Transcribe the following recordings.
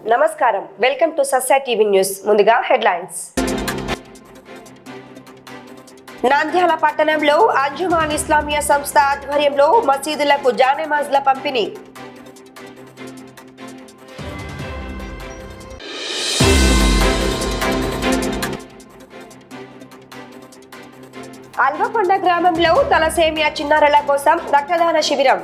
నమస్కారం, welcome to సస్సా TV news. ముందుగా headlines. Nandyal పట్టణంలో అంజుమాన్ ఇస్లామియా సంస్థ ఆధ్వర్యంలో మసీదులకు జానమాజ్ల పంపిణీ. అల్వకొండ గ్రామంలో తలసేమియా చిన్నారుల కోసం రక్తదాన శిబిరం.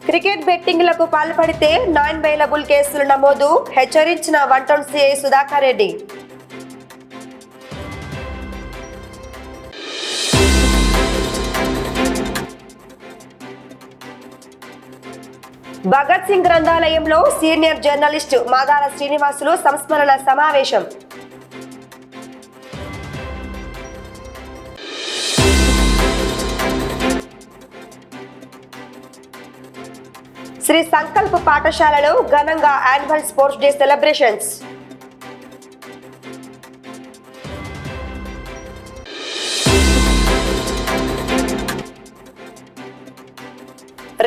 క్రికెట్ బెట్టింగ్లకు పాల్పడితే నాన్ బెయిలబుల్ కేసులు నమోదు, హెచ్చరించిన 1 సిఐ సుధాకర్ రెడ్డి. భగత్ సింగ్ గ్రంథాలయంలో సీనియర్ జర్నలిస్టు మాదాల శ్రీనివాసులు సంస్మరణ సమావేశం. శ్రీ సంకల్ప పాఠశాలలో ఘనంగా యాన్యువల్ స్పోర్ట్స్ డే సెలబ్రేషన్స్.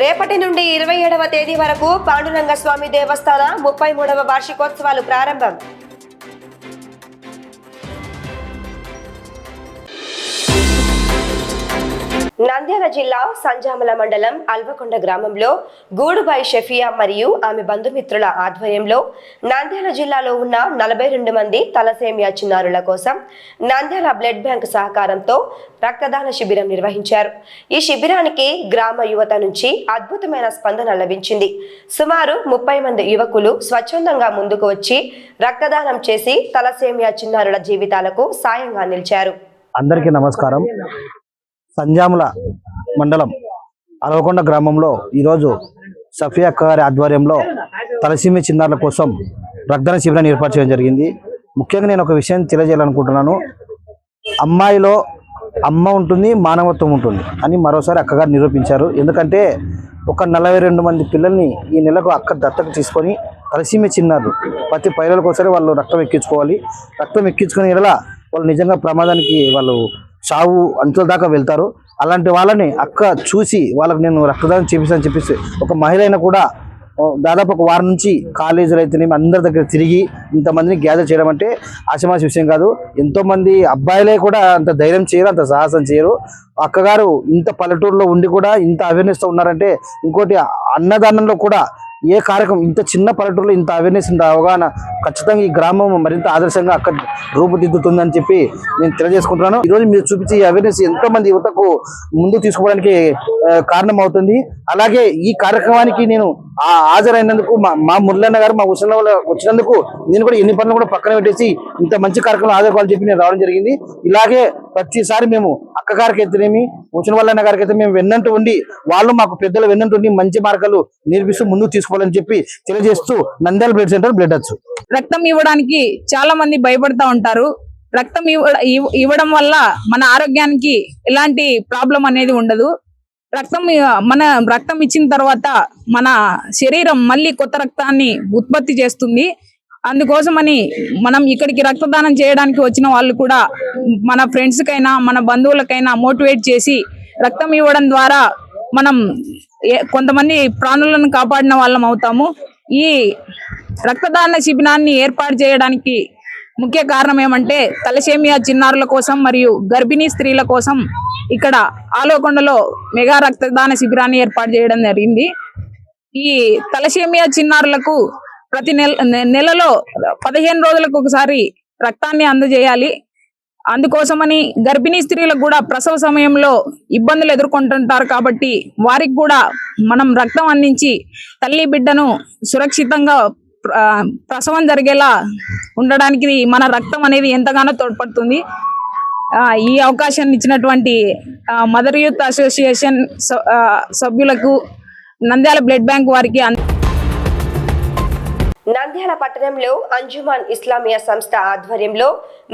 రేపటి నుండి 27వ తేదీ వరకు పాండురంగ స్వామి దేవస్థాన 33వ వార్షికోత్సవాలు ప్రారంభం. నంద్యాల జిల్లా సంజామల మండలం అల్వకొండ గ్రామంలో గూడుబాయి షఫియా మరియు ఆమె బంధుమిత్రుల ఆధ్వర్యంలో నంద్యాల జిల్లాలో ఉన్న 42 మంది తలసేమియా చిన్నారుల కోసం నంద్యాల బ్లడ్ బ్యాంక్ సహకారంతో రక్తదాన శిబిరం నిర్వహించారు. ఈ శిబిరానికి గ్రామ యువత నుంచి అద్భుతమైన స్పందన లభించింది. సుమారు 30 మంది యువకులు స్వచ్ఛందంగా ముందుకు వచ్చి రక్తదానం చేసి తలసేమియా చిన్నారుల జీవితాలకు సాయంగా నిలిచారు. అందరికీ నమస్కారం. సంజాముల మండలం అలవకొండ గ్రామంలో ఈరోజు సఫియా అక్క గారి ఆధ్వర్యంలో తలసేమియా చిన్నారుల కోసం రక్తదాన శిబిరాన్ని ఏర్పాటు చేయడం జరిగింది. ముఖ్యంగా నేను ఒక విషయం తెలియజేయాలనుకుంటున్నాను. అమ్మాయిలో అమ్మ ఉంటుంది, మానవత్వం ఉంటుంది అని మరోసారి అక్కగారు నిరూపించారు. ఎందుకంటే ఒక 42 మంది పిల్లల్ని ఈ నెలకు అక్క దత్తత తీసుకొని తలసేమియా చిన్నారు ప్రతి పైలలకోసారి వాళ్ళు రక్తం ఎక్కించుకోవాలి. రక్తం ఎక్కించుకునే ఇలా వాళ్ళు నిజంగా ప్రమాదానికి వాళ్ళు చావు అంచుల దాకా వెళ్తారు. అలాంటి వాళ్ళని అక్క చూసి వాళ్ళకి నేను రక్తదానం చేపిస్తానని చెప్పేసి ఒక మహిళ అయినా కూడా దాదాపు ఒక వారం నుంచి కాలేజీలు అయితేనేమి అందరి దగ్గర తిరిగి ఇంతమందిని గ్యాదర్ చేయడం అంటే ఆశమాసి విషయం కాదు. ఎంతోమంది అబ్బాయిలే కూడా అంత ధైర్యం చేయరు, అంత సాహసం చేయరు. అక్కగారు ఇంత పల్లెటూరులో ఉండి కూడా ఇంత అవేర్నెస్తో ఉన్నారంటే, ఇంకోటి అన్నదానంలో కూడా ఏ కార్యక్రమం ఇంత చిన్న పల్లెటూరులో ఇంత అవేర్నెస్, ఇంత అవగాహన ఖచ్చితంగా ఈ గ్రామం మరింత ఆదర్శంగా అక్కడ రూపుదిద్దుతుందని చెప్పి నేను తెలియజేసుకుంటున్నాను. ఈరోజు మీరు చూపించే ఈ అవేర్నెస్ ఎంతో మంది యువతకు ముందుకు తీసుకోవడానికి కారణం అవుతుంది. అలాగే ఈ కార్యక్రమానికి నేను హాజరైనందుకు మా మురళన్న గారు మా ఉషన్న వాళ్ళు వచ్చినందుకు నేను కూడా ఎన్ని పనులు కూడా పక్కన పెట్టేసి ఇంత మంచి కార్యక్రమం హాజరుకోవాలని చెప్పి నేను రావడం జరిగింది. ఇలాగే ప్రతిసారి మేము అక్కగారికి అయితేనేమి ఉషన్న వాళ్ళన్న గారికి అయితే మేము వెన్నంటూ ఉండి, వాళ్ళు మాకు పెద్దలు వెన్నంటూ ఉండి మంచి మార్గాలు నేర్పిస్తూ ముందుకు తీసుకోవాలని చెప్పి తెలియజేస్తూ నంద్యాల బ్లడ్ సెంటర్ బ్లడ్ వచ్చు. రక్తం ఇవ్వడానికి చాలా మంది భయపడతా ఉంటారు. రక్తం ఇవ్వడం వల్ల మన ఆరోగ్యానికి ఎలాంటి ప్రాబ్లం అనేది ఉండదు. మన రక్తం ఇచ్చిన తర్వాత మన శరీరం మళ్ళీ కొత్త రక్తాన్ని ఉత్పత్తి చేస్తుంది. అందుకోసమని మనం ఇక్కడికి రక్తదానం చేయడానికి వచ్చిన వాళ్ళు కూడా మన ఫ్రెండ్స్కైనా మన బంధువులకైనా మోటివేట్ చేసి రక్తం ఇవ్వడం ద్వారా మనం కొంతమంది ప్రాణులను కాపాడిన వాళ్ళం అవుతాము. ఈ రక్తదాన శిబిరాన్ని ఏర్పాటు చేయడానికి ముఖ్య కారణం ఏమంటే తలసేమియా చిన్నారుల కోసం మరియు గర్భిణీ స్త్రీల కోసం ఇక్కడ ఆలవకొండలో మెగా రక్తదాన శిబిరాన్ని ఏర్పాటు చేయడం జరిగింది. ఈ తలసేమియా చిన్నారులకు ప్రతి నెలలో 15 రోజులకు ఒకసారి రక్తాన్ని అందజేయాలి. అందుకోసమని గర్భిణీ స్త్రీలకు కూడా ప్రసవ సమయంలో ఇబ్బందులు ఎదుర్కొంటుంటారు కాబట్టి వారికి కూడా మనం రక్తం అందించి తల్లి బిడ్డను సురక్షితంగా ప్రసవం జరిగేలా ఉండడానికి మన రక్తం అనేది ఎంతగానో తోడ్పడుతుంది. ఈ అవకాశాన్ని ఇచ్చినటువంటి మదర్ యూత్ అసోసియేషన్ సభ్యులకు నంద్యాల బ్లడ్ బ్యాంక్ వారికి నంద్యాల పట్టణంలో అంజుమాన్ ఇస్లామియా సంస్థ ఆధ్వర్యంలో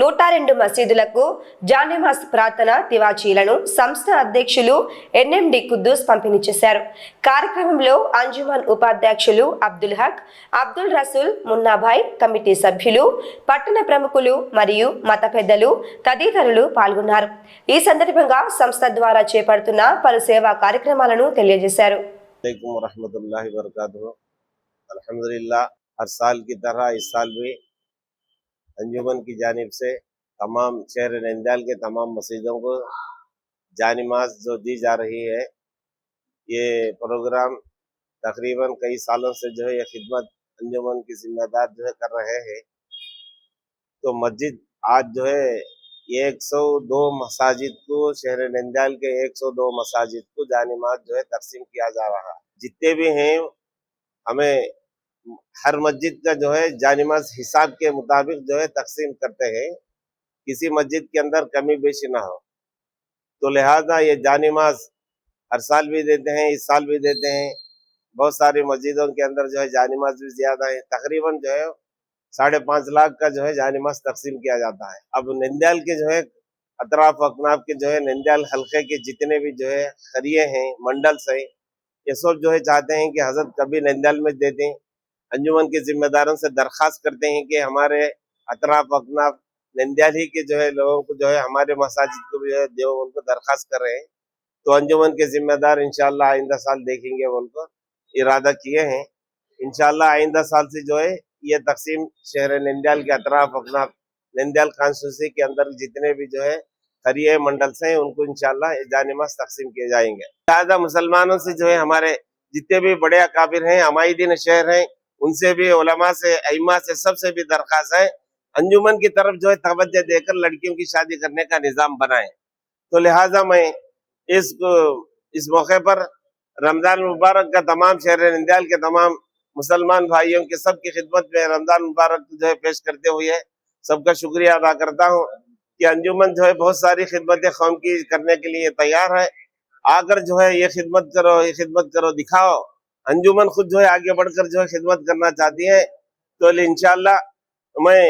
102 మసీదులకు జానెమాజ్ ప్రార్థన తివాచీలను సంస్థ అధ్యక్షులు ఎన్ఎండి కుద్దూస్ పంపిణీ చేశారు. కార్యక్రమంలో అంజుమాన్ ఉపాధ్యక్షులు అబ్దుల్ హక్, అబ్దుల్ రసూల్, మున్నాభాయ్, కమిటీ సభ్యులు, పట్టణ ప్రముఖులు మరియు మత పెద్దలు తదితరులు పాల్గొన్నారు. ఈ సందర్భంగా సంస్థ ద్వారా చేపడుతున్న పలు సేవా కార్యక్రమాలను తెలియజేశారు. अल्हम्दुलिल्लाह हर साल की तरह इस साल भी अंजुमन की जानिब से तमाम शहर नंद्याल के तमाम मस्जिदों को जानिमाज जो दी जा रही है, ये प्रोग्राम तकरीबन कई सालों से जो है ये खिदमत अंजुमन की जिम्मेदार जो है कर रहे हैं। तो मस्जिद आज जो है 102 मसाजिद को शहर नंद्याल के 102 मसाजिद को जानिमाज जो है तकसीम किया जा रहा है। जितने भी हैं हमें हर मस्जिद का जो है जानिमाज हिसाब के मुताबिक जो है तकसीम करते हैं, किसी मस्जिद के अंदर कमी बेशी ना हो। तो लिहाजा ये जानिमाज हर साल भी देते हैं, इस साल भी देते हैं। बहुत सारी मस्जिदों के अंदर जो है जानिमाज भी ज्यादा है, तकरीबन जो है 5.5 लाख का जो है जानिमाज तकसीम किया जाता है। अब नंद्याल के जो है अतराफ अकनाफ के जो है नंद्याल हल्के के जितने भी जो है खरिये हैं, मंडल्स हैं, ये सब जो है चाहते हैं कि हजरत कभी नंद्याल में दे दें। अंजुमन के जिम्मेदारों से दरख्वास्त करते हैं कि हमारे अतराफ अकनाफ नंद्याल ही के जो है लोगों को जो है हमारे मसाजिद को भी जो उनको दरख्वास्त कर रहे हैं। तो अंजुमन के जिम्मेदार इंशाल्लाह आइंदा साल देखेंगे, उनको इरादा किए हैं। इंशाल्लाह आइंदा साल से जो है ये तकसीम शहर नंद्याल के अतराफ अकनाफ नंद्याल कॉन्स्टिट्यूंसी के अंदर जितने भी जो है खरिये मंडल से उनको इंशाल्लाह जानिमाज तकसीम किए जाएंगे। लिहाजा मुसलमानों से जो है हमारे जितने भी बड़े अकाबिर हैं, हमायदीन शहर हैं, उनसे भी उलमा से, अइम्मा से, सबसे भी दरख्वास्त है अंजुमन की तरफ जो है तवज्जो देकर लड़कियों की शादी करने का निजाम बनाएं। तो लिहाजा मैं इस मौके पर रमजान मुबारक का तमाम शहर नंद्याल के तमाम मुसलमान भाइयों के सबकी खिदमत में रमजान मुबारक जो है पेश करते हुए सबका शुक्रिया अदा करता हूँ कि अंजुमन जो है बहुत सारी खिदमत कौम की करने के लिए तैयार है। आकर जो है ये खिदमत करो दिखाओ। अंजुमन खुद जो है आगे बढ़कर जो है खिदमत करना चाहती है। तो इंशाअल्लाह मैं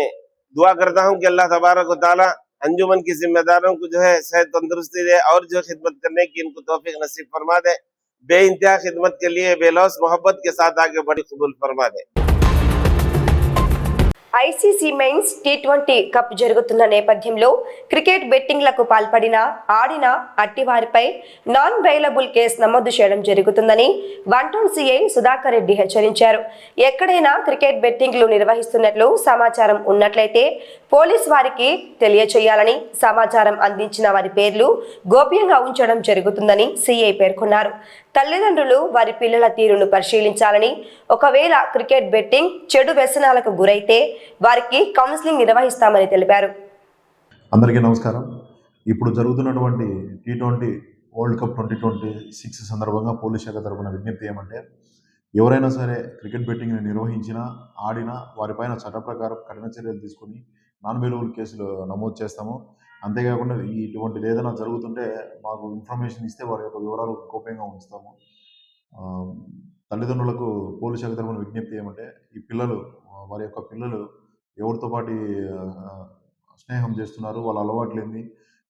दुआ करता हूँ कि अल्लाह तबारक व तआला अंजुमन की जिम्मेदारों को जो है सेहत तंदुरुस्ती दे और जो खिदमत करने की इनको तौफीक नसीब फरमा दे। बेइंतहा खिदमत के लिए बेलौस मोहब्बत के साथ आगे बढ़ी कबूल फरमा दे। ఐసీసీ మెయిన్స్ టీ20 కప్ జరుగుతున్న నేపథ్యంలో క్రికెట్ బెట్టింగ్లకు పాల్పడిన, ఆడిన అట్టివారిపై నాన్ బెయిలబుల్ కేసు నమోదు చేయడం జరుగుతుందని 1 టౌన్ సీఐ సుధాకర్ రెడ్డి హెచ్చరించారు. ఎక్కడైనా క్రికెట్ బెట్టింగ్లు నిర్వహిస్తున్నట్లు సమాచారం ఉన్నట్లయితే పోలీస్ వారికి తెలియచేయాలని, సమాచారం అందించిన వారి పేర్లు గోప్యంగా ఉంచడం జరుగుతుందని సీఐ పేర్కొన్నారు. తల్లిదండ్రులు వారి పిల్లల తీరును పరిశీలించాలని, ఒకవేళ క్రికెట్ బెట్టింగ్ చెడు వ్యసనాలకు గురైతే వారికి కౌన్సిలింగ్ నిర్వహిస్తామని తెలిపారు. అందరికీ నమస్కారం. ఇప్పుడు జరుగుతున్నటువంటి టీ20 వరల్డ్ కప్ 2026 సందర్భంగా పోలీస్ శాఖ తరపున విజ్ఞప్తి ఏమంటే, ఎవరైనా సరే క్రికెట్ బెట్టింగ్ని నిర్వహించినా, ఆడినా వారిపైన చట్ట ప్రకారం కఠిన చర్యలు తీసుకుని నాన్ బెయిలబుల్ కేసులు నమోదు చేస్తాము. అంతేకాకుండా ఇటువంటిది ఏదైనా జరుగుతుంటే మాకు ఇన్ఫర్మేషన్ ఇస్తే వారి యొక్క వివరాలు గోప్యంగా ఉంచుతాము. తల్లిదండ్రులకు పోలీస్ శాఖ తరపున విజ్ఞప్తి ఏమంటే, వారి యొక్క పిల్లలు ఎవరితో పాటు స్నేహం చేస్తున్నారు, వాళ్ళ అలవాట్లు ఏంది,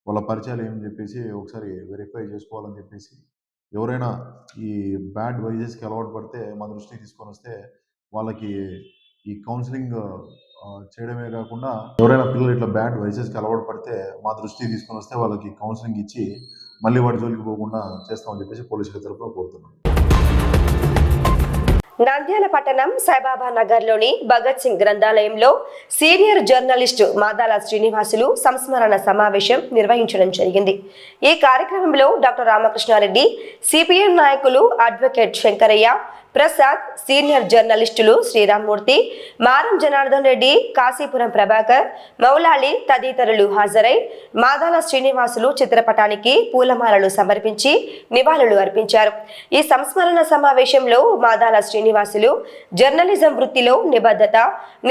వాళ్ళ పరిచయాలు ఏమని చెప్పేసి ఒకసారి వెరిఫై చేసుకోవాలని చెప్పేసి, ఎవరైనా ఈ బ్యాడ్ వైజెస్కి అలవాటు పడితే మా దృష్టికి తీసుకొని వస్తే వాళ్ళకి ఈ కౌన్సిలింగ్ చేయడమే కాకుండా, ఎవరైనా పిల్లలు ఇట్లా బ్యాడ్ వైజెస్కి అలవాటు పడితే మా దృష్టికి తీసుకొని వస్తే వాళ్ళకి కౌన్సిలింగ్ ఇచ్చి మళ్ళీ వాటి జోలికి పోకుండా చేస్తామని చెప్పేసి పోలీసుల తరపున కోరుతున్నాం. నంద్యాల పట్టణం సాయిబాబా నగర్లోని భగత్ సింగ్ గ్రంథాలయంలో సీనియర్ జర్నలిస్టు మాదాల శ్రీనివాసులు సంస్మరణ సమావేశం నిర్వహించడం జరిగింది. ఈ కార్యక్రమంలో డాక్టర్ రామకృష్ణారెడ్డి, సిపిఎం నాయకులు అడ్వకేట్ శంకరయ్య, ప్రసాద్, సీనియర్ జర్నలిస్టులు శ్రీరామ్మూర్తి, మారం జనార్దన్ రెడ్డి, కాశీపురం ప్రభాకర్, మౌలాలి తదితరులు హాజరై మాదాల శ్రీనివాసులు చిత్రపటానికి పూలమాలలు సమర్పించి నివాళులు అర్పించారు. ఈ సంస్మరణ సమావేశంలో మాదాల శ్రీనివాసులు జర్నలిజం వృత్తిలో నిబద్ధత,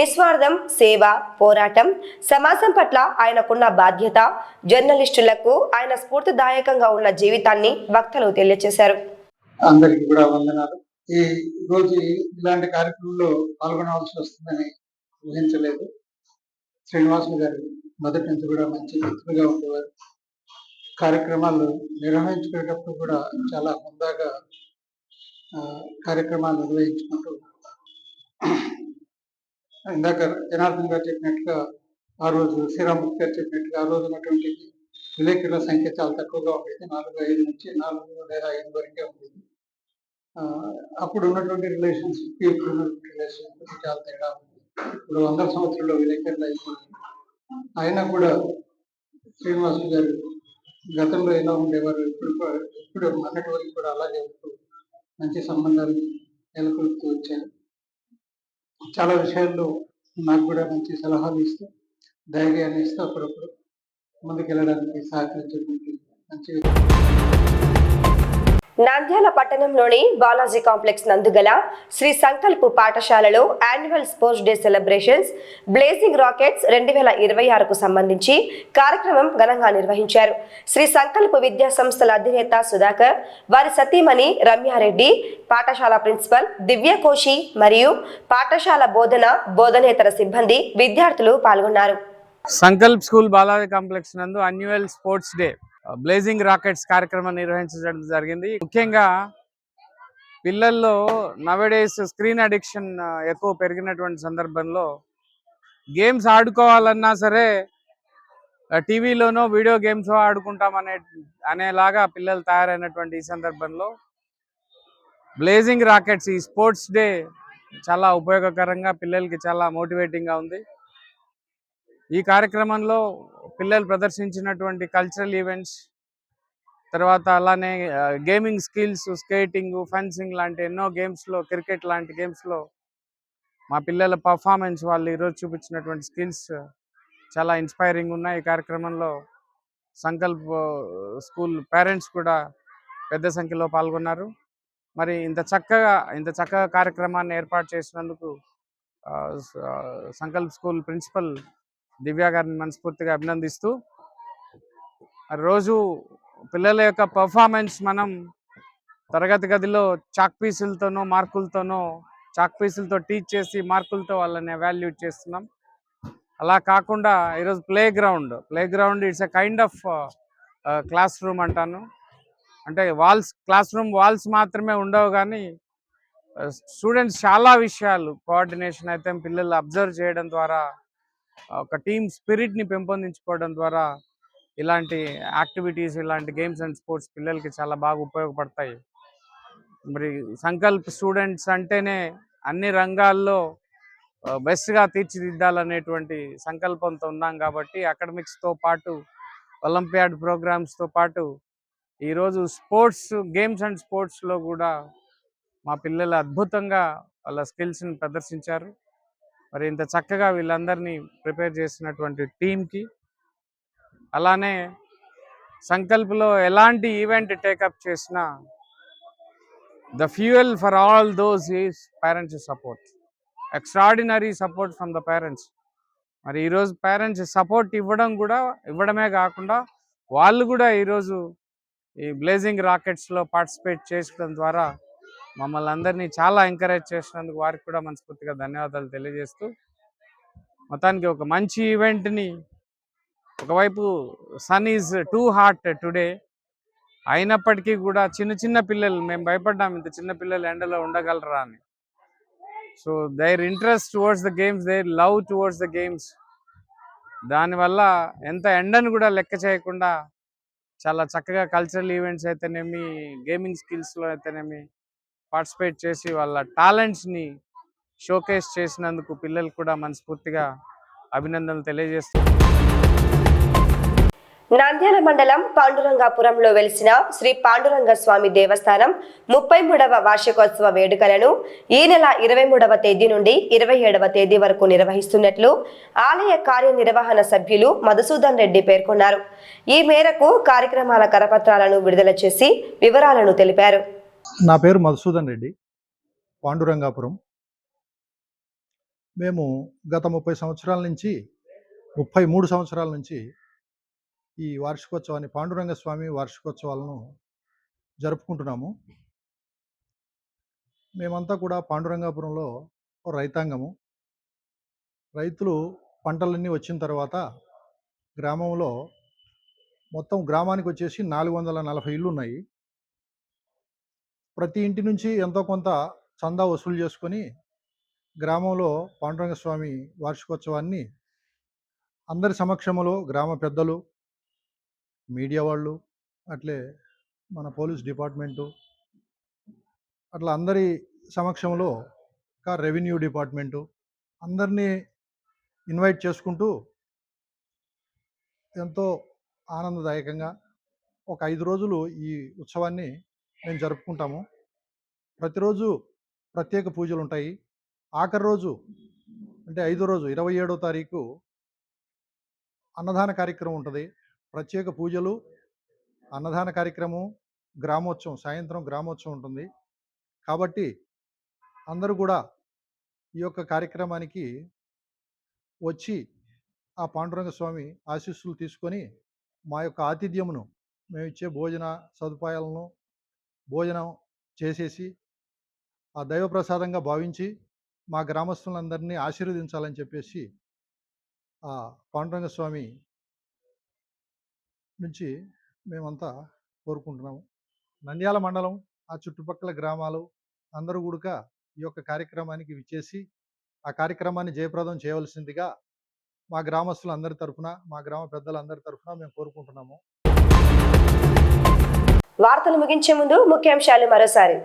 నిస్వార్థం, సేవ, పోరాటం, సమాజం పట్ల ఆయనకున్న బాధ్యత, జర్నలిస్టులకు ఆయన స్ఫూర్తిదాయకంగా ఉన్న జీవితాన్ని వక్తలు తెలియజేశారు. అందరికీ కూడా వందనాలు. ఈ రోజు ఇలాంటి కార్యక్రమంలో పాల్గొనవలసి వస్తుందని ఊహించలేదు. శ్రీనివాసులు గారు మొదటి నుంచి కూడా మంచి మిత్రులుగా ఉండేవారు. కార్యక్రమాలు నిర్వహించుకునేటప్పుడు కూడా చాలా హుందాగా కార్యక్రమాలు నిర్వహించుకుంటూ ఇందాక జనార్దన్ గారు చెప్పినట్టుగా ఆ రోజు శ్రీరామూర్తి గారు చెప్పినట్టుగా ఆ రోజు ఉన్నటువంటి విలేకరుల సంఖ్య చాలా తక్కువగా ఉండేది. 4-5 నుంచి 4 లేదా 5 వరకే ఉండేది. అప్పుడు ఉన్నటువంటి రిలేషన్స్ ఇప్పుడు ఉన్నటువంటి రిలేషన్స్ చాలా తేడా ఉంది. ఇప్పుడు 100 సంవత్సరాల్లో విలేకరులు అయిపోయింది. అయినా కూడా శ్రీనివాసులు గారు గతంలో ఎలా ఉండేవారు ఇప్పుడు మొన్నటి వరకు కూడా అలాగే ఉంటూ మంచి సంబంధాలు నెలకొల్పుతూ వచ్చారు. చాలా విషయాల్లో నాకు కూడా మంచి సలహాలు ఇస్తూ ధైర్యాన్ని ఇస్తూ అప్పుడప్పుడు ముందుకెళ్ళడానికి సహకరించేటువంటి మంచి నంద్యాల పట్టణంలోని బాలాజీ కాంప్లెక్స్ నందుగల శ్రీ సంకల్ప్ పాఠశాలలో annual sports day celebrations blazing rockets 2026కు సంబంధించి కార్యక్రమం ఘనంగా నిర్వహించారు. శ్రీ సంకల్ప్ విద్యా సంస్థల అధినేత సుధాకర్, వారి సతీమణి రమ్యారెడ్డి, పాఠశాల ప్రిన్సిపల్ దివ్యకోశి మరియు పాఠశాల బోధనేతర సిబ్బంది, విద్యార్థులు పాల్గొన్నారు. సంకల్ప్ స్కూల్ బాలాజీ కాంప్లెక్స్ నందు annual sports day blazing rockets కార్యక్రమం నిర్వహించడం జరిగింది. ముఖ్యంగా పిల్లల్లో నవడేస్ స్క్రీన్ అడిక్షన్ ఎక్కువ పెరిగినటువంటి సందర్భంలో గేమ్స్ ఆడుకోవాలన్నా సరే టీవీలోనో వీడియో గేమ్స్ అనేలాగా పిల్లలు తయారైనటువంటి ఈ సందర్భంలో బ్లేజింగ్ రాకెట్స్ ఈ స్పోర్ట్స్ డే చాలా ఉపయోగకరంగా పిల్లలకి చాలా మోటివేటింగ్గా ఉంది. ఈ కార్యక్రమంలో పిల్లలు ప్రదర్శించినటువంటి కల్చరల్ ఈవెంట్స్, తర్వాత అలానే గేమింగ్ స్కిల్స్, స్కేటింగ్, ఫెన్సింగ్ లాంటి ఎన్నో గేమ్స్లో, క్రికెట్ లాంటి గేమ్స్లో మా పిల్లల పర్ఫార్మెన్స్, వాళ్ళు ఈరోజు చూపించినటువంటి స్కిల్స్ చాలా ఇన్స్పైరింగ్ ఉన్నాయి. ఈ కార్యక్రమంలో సంకల్ప్ స్కూల్ పేరెంట్స్ కూడా పెద్ద సంఖ్యలో పాల్గొన్నారు. మరి ఇంత చక్కగా కార్యక్రమాన్ని ఏర్పాటు చేసినందుకు సంకల్ప్ స్కూల్ ప్రిన్సిపల్ దివ్య గారిని మనస్ఫూర్తిగా అభినందిస్తూ, రోజు పిల్లల యొక్క పర్ఫార్మెన్స్ మనం తరగతి గదిలో చాక్ పీసులతో టీచ్ చేసి మార్కులతో వాళ్ళని ఎవాల్యుయేట్ చేస్తున్నాం. అలా కాకుండా ఈరోజు play ground it's a kind of class room అంటాను. అంటే క్లాస్ రూమ్ వాల్స్ మాత్రమే ఉండవు, కానీ స్టూడెంట్స్ చాలా విషయాలు కోఆర్డినేషన్ అయితే పిల్లలు అబ్జర్వ్ చేయడం ద్వారా, ఒక టీమ్ స్పిరిట్ని పెంపొందించుకోవడం ద్వారా ఇలాంటి యాక్టివిటీస్, ఇలాంటి గేమ్స్ అండ్ స్పోర్ట్స్ పిల్లలకి చాలా బాగా ఉపయోగపడతాయి. మరి సంకల్ప్ స్టూడెంట్స్ అంటేనే అన్ని రంగాల్లో బెస్ట్గా తీర్చిదిద్దాలనేటువంటి సంకల్పంతో ఉన్నాం. కాబట్టి అకాడమిక్స్తో పాటు ఒలింపియాడ్ ప్రోగ్రామ్స్తో పాటు ఈరోజు గేమ్స్ అండ్ స్పోర్ట్స్లో కూడా మా పిల్లలు అద్భుతంగా వాళ్ళ స్కిల్స్ని ప్రదర్శించారు. మరి ఇంత చక్కగా వీళ్ళందరినీ ప్రిపేర్ చేసినటువంటి టీంకి, అలానే సంకల్ప్లో ఎలాంటి ఈవెంట్ టేకప్ చేసినా the fuel for all those is parents support, extraordinary support from the parents. మరి ఈరోజు పేరెంట్స్ సపోర్ట్ ఇవ్వడమే కాకుండా వాళ్ళు కూడా ఈరోజు ఈ బ్లేజింగ్ రాకెట్స్లో పార్టిసిపేట్ చేయడం ద్వారా మమ్మల్ని అందరినీ చాలా ఎంకరేజ్ చేసినందుకు వారికి కూడా మనస్ఫూర్తిగా ధన్యవాదాలు తెలియజేస్తూ, మొత్తానికి ఒక మంచి ఈవెంట్ని, ఒకవైపు sun is too hot today అయినప్పటికీ కూడా చిన్న పిల్లలు, మేము భయపడ్డాం ఇంత చిన్న పిల్లలు ఎండలో ఉండగలరా అని. So their interest towards the games, there love towards the games, దానివల్ల ఎంత ఎండను కూడా లెక్క చేయకుండా చాలా చక్కగా కల్చరల్ ఈవెంట్స్ అయితేనేమి, గేమింగ్ స్కిల్స్లో అయితేనేమి పార్టిసిపేట్ చేసి వాళ్ళ టాలెంట్స్ని షోకేస్ చేసినందుకు పిల్లలు కూడా మనస్ఫూర్తిగా అభినందనలు తెలియజేస్తున్నారు. నంద్యాల మండలం పాండురంగాపురంలో వెలిసిన శ్రీ పాండురంగ స్వామి దేవస్థానం 33వ వార్షికోత్సవ వేడుకలను ఈ నెల 23వ తేదీ నుండి 27వ తేదీ వరకు నిర్వహిస్తున్నట్లు ఆలయ కార్యనిర్వహణ సభ్యులు మధుసూదన్ రెడ్డి పేర్కొన్నారు. ఈ మేరకు కార్యక్రమాల కరపత్రాలను విడుదల చేసి వివరాలను తెలిపారు. నా పేరు మధుసూదన్ రెడ్డి, పాండురంగాపురం. మేము గత 33 సంవత్సరాల నుంచి ఈ వార్షికోత్సవాన్ని, పాండురంగ స్వామి వార్షికోత్సవాలను జరుపుకుంటున్నాము. మేమంతా కూడా పాండురంగాపురంలో ఓ రైతాంగము. రైతులు పంటలన్నీ వచ్చిన తర్వాత గ్రామంలో మొత్తం గ్రామానికి వచ్చేసి 440 ఇళ్ళు ఉన్నాయి. ప్రతి ఇంటి నుంచి ఎంతో కొంత చందా వసూలు చేసుకొని గ్రామంలో పాండురంగ స్వామి వార్షికోత్సవాన్ని అందరి సమక్షంలో గ్రామ పెద్దలు, మీడియా వాళ్ళు, అట్లే మన పోలీస్ డిపార్ట్మెంటు, అట్లా అందరి సమక్షంలో ఇంకా రెవెన్యూ డిపార్ట్మెంటు అందరినీ ఇన్వైట్ చేసుకుంటూ ఎంతో ఆనందదాయకంగా ఒక 5 రోజులు ఈ ఉత్సవాన్ని మేము జరుపుకుంటాము. ప్రతిరోజు ప్రత్యేక పూజలు ఉంటాయి. ఆఖరి రోజు అంటే 5వ రోజు 27వ తారీఖు అన్నదాన కార్యక్రమం ఉంటుంది. ప్రత్యేక పూజలు, అన్నదాన కార్యక్రమం, గ్రామోత్సవం, సాయంత్రం గ్రామోత్సవం ఉంటుంది. కాబట్టి అందరూ కూడా ఈ యొక్క కార్యక్రమానికి వచ్చి ఆ పాండురంగ స్వామి ఆశీస్సులు తీసుకొని మా యొక్క ఆతిథ్యమును, మేము ఇచ్చే భోజన సదుపాయాలను భోజనం చేసేసి ఆ దైవ ప్రసాదంగా భావించి మా గ్రామస్తులందరినీ ఆశీర్వదించాలని చెప్పేసి ఆ పాండురంగ స్వామి నుంచి మేమంతా కోరుకుంటున్నాము. నంద్యాల మండలం, ఆ చుట్టుపక్కల గ్రామాలు అందరూ కూడా ఈ యొక్క కార్యక్రమానికి విచ్చేసి ఆ కార్యక్రమాన్ని జయప్రదం చేయవలసిందిగా మా గ్రామస్తులందరి తరఫున, మా గ్రామ పెద్దలందరి తరఫున మేము కోరుకుంటున్నాము. వార్తలు ముగించే ముందు ముఖ్యాంశాలు మరోసారి.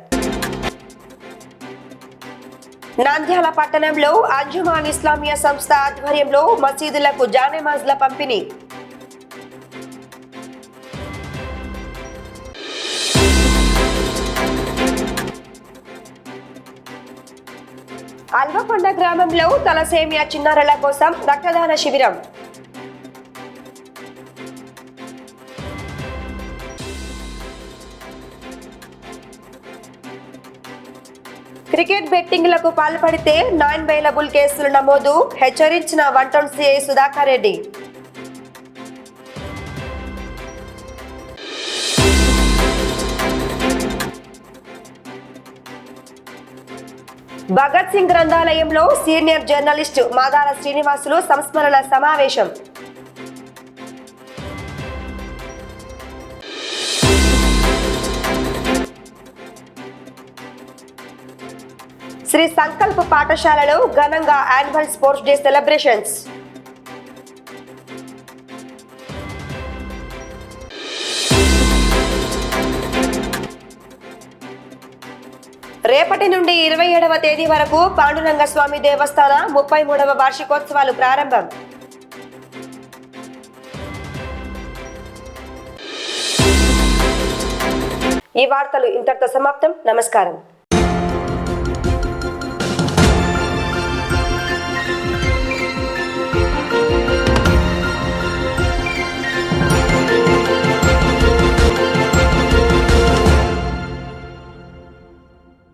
నంద్యాల పట్టణంలో అంజుమాన్ ఇస్లామియా సంస్థ ఆధ్వర్యంలో మసీదులకు జానమాజ్ల పంపిణీ. అల్వకొండ గ్రామంలో తలసేమియా చిన్నారుల కోసం రక్తదాన శిబిరం. క్రికెట్ బెట్టింగ్లకు పాల్పడితే 9 బెయిలబుల్ కేసులు నమోదు, హెచ్చరించిన 1 టౌన్ సిఐ సుధాకర్ రెడ్డి. భగత్ సింగ్ గ్రంథాలయంలో సీనియర్ జర్నలిస్టు మాదాల శ్రీనివాసులు సంస్మరణ సమావేశం. శ్రీ సంకల్ప పాఠశాలలో ఘనంగా యాన్యువల్ స్పోర్ట్స్ డే సెలబ్రేషన్స్. రేపటి నుండి 27వ తేదీ వరకు పాండురంగ స్వామి దేవస్థాన 33వ వార్షికోత్సవాలు ప్రారంభం. ఈ వార్తలు ఇంతటితో సమాప్తం. నమస్కారం.